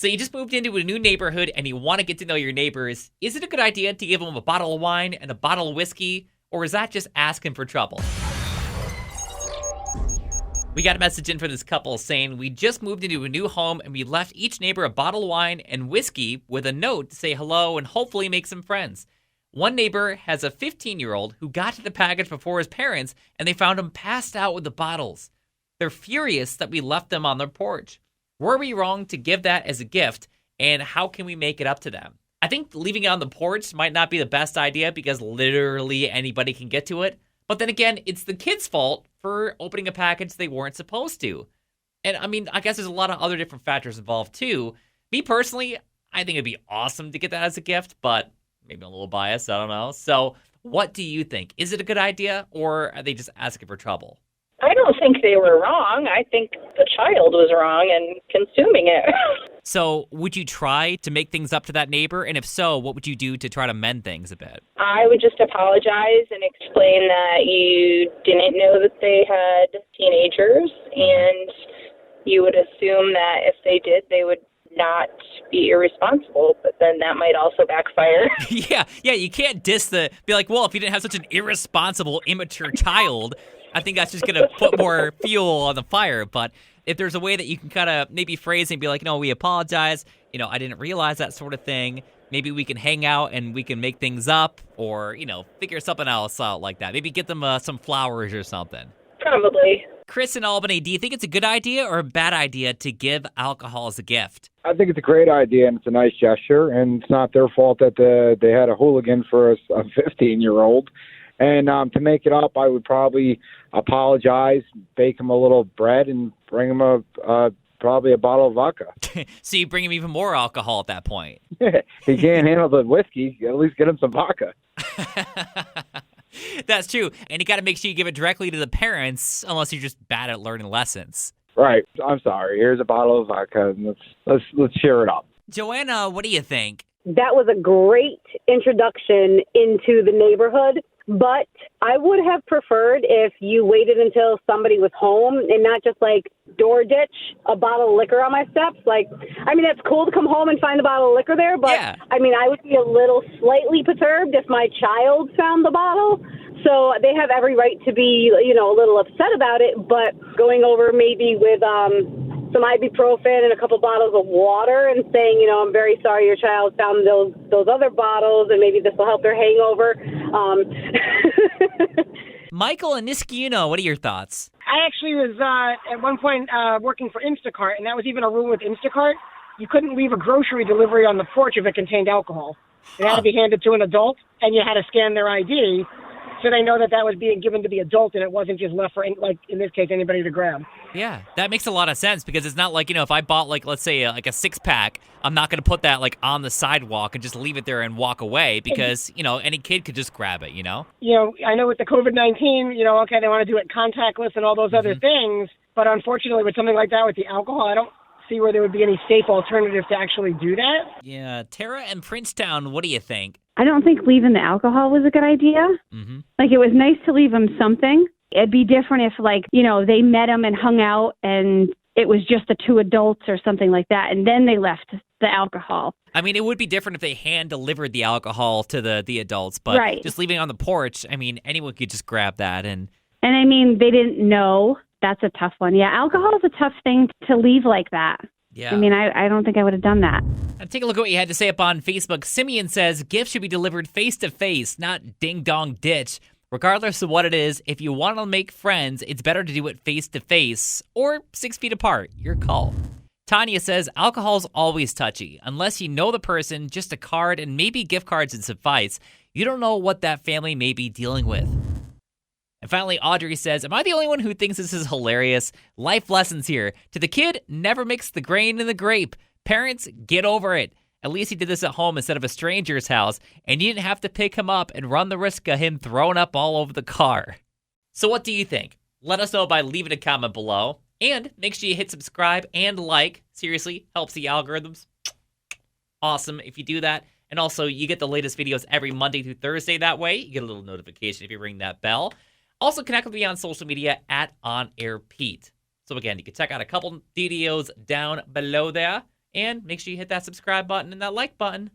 So you just moved into a new neighborhood and you want to get to know your neighbors. Is it a good idea to give them a bottle of wine and a bottle of whiskey, or is that just asking for trouble? We got a message in from this couple saying, we just moved into a new home and we left each neighbor a bottle of wine and whiskey with a note to say hello and hopefully make some friends. One neighbor has a 15-year-old who got to the package before his parents and they found him passed out with the bottles. They're furious that we left them on their porch. Were we wrong to give that as a gift, and how can we make it up to them? I think leaving it on the porch might not be the best idea because literally anybody can get to it. But then again, it's the kids' fault for opening a package they weren't supposed to. And I mean, I guess there's a lot of other different factors involved too. Me personally, I think it'd be awesome to get that as a gift, but maybe I'm a little biased, I don't know. So what do you think? Is it a good idea, or are they just asking for trouble? I don't think they were wrong. I think the child was wrong in consuming it. So would you try to make things up to that neighbor? And if so, what would you do to try to mend things a bit? I would just apologize and explain that you didn't know that they had teenagers, and you would assume that if they did, they would not be irresponsible, but then that might also backfire. Yeah, you can't be like, well, if you didn't have such an irresponsible, immature child, I think that's just going to put more fuel on the fire. But if there's a way that you can kind of maybe phrase it and be like, no, we apologize, I didn't realize that sort of thing. Maybe we can hang out and we can make things up, or, figure something else out like that. Maybe get them some flowers or something. Probably. Chris in Albany, do you think it's a good idea or a bad idea to give alcohol as a gift? I think it's a great idea, and it's a nice gesture, and it's not their fault that they had a hooligan for a 15-year-old. And to make it up, I would probably apologize, bake him a little bread, and bring him probably a bottle of vodka. So you bring him even more alcohol at that point. He can't handle the whiskey. At least get him some vodka. That's true. And you got to make sure you give it directly to the parents, unless you're just bad at learning lessons. Right. I'm sorry. Here's a bottle of vodka, and let's cheer it up. Joanna, what do you think? That was a great introduction into the neighborhood, but I would have preferred if you waited until somebody was home and not just door ditch a bottle of liquor on my steps. It's cool to come home and find a bottle of liquor there, but yeah. I would be a little slightly perturbed if my child found the bottle. So they have every right to be, a little upset about it, but going over maybe with some ibuprofen and a couple bottles of water and saying, I'm very sorry your child found those other bottles and maybe this will help their hangover. Michael and NISKAYUNA, what are your thoughts? I actually was at one point working for Instacart, and that was even a rule with Instacart. You couldn't leave a grocery delivery on the porch if it contained alcohol. It had to be handed to an adult, and you had to scan their ID. So they know that was being given to the adult and it wasn't just left for, in this case, anybody to grab. Yeah, that makes a lot of sense because it's not if I bought, let's say, a six-pack, I'm not going to put that, on the sidewalk and just leave it there and walk away because, any kid could just grab it, I know with the COVID-19, okay, they want to do it contactless and all those other things, but unfortunately with something like that with the alcohol, I don't see where there would be any safe alternative to actually do that. Yeah, Tara and PRINCETOWN, what do you think? I don't think leaving the alcohol was a good idea. Mm-hmm. It was nice to leave him something. It'd be different if, they met him and hung out and it was just the two adults or something like that, and then they left the alcohol. It would be different if they hand-delivered the alcohol to the adults, but just leaving it on the porch, anyone could just grab that. And they didn't know. That's a tough one. Yeah, alcohol is a tough thing to leave like that. Yeah. I don't think I would have done that. Now take a look at what you had to say up on Facebook. Simeon says, gifts should be delivered face-to-face, not ding-dong ditch. Regardless of what it is, if you want to make friends, it's better to do it face-to-face or 6 feet apart. Your call. Tanya says, alcohol's always touchy. Unless you know the person, just a card and maybe gift cards would suffice. You don't know what that family may be dealing with. And finally, Audrey says, am I the only one who thinks this is hilarious? Life lessons here. To the kid, never mix the grain in the grape. Parents, get over it. At least he did this at home instead of a stranger's house, and you didn't have to pick him up and run the risk of him throwing up all over the car. So what do you think? Let us know by leaving a comment below. And make sure you hit subscribe and like. Seriously, helps the algorithms. Awesome if you do that. And also, you get the latest videos every Monday through Thursday that way. You get a little notification if you ring that bell. Also, connect with me on social media at OnAirPete. So again, you can check out a couple videos down below there. And make sure you hit that subscribe button and that like button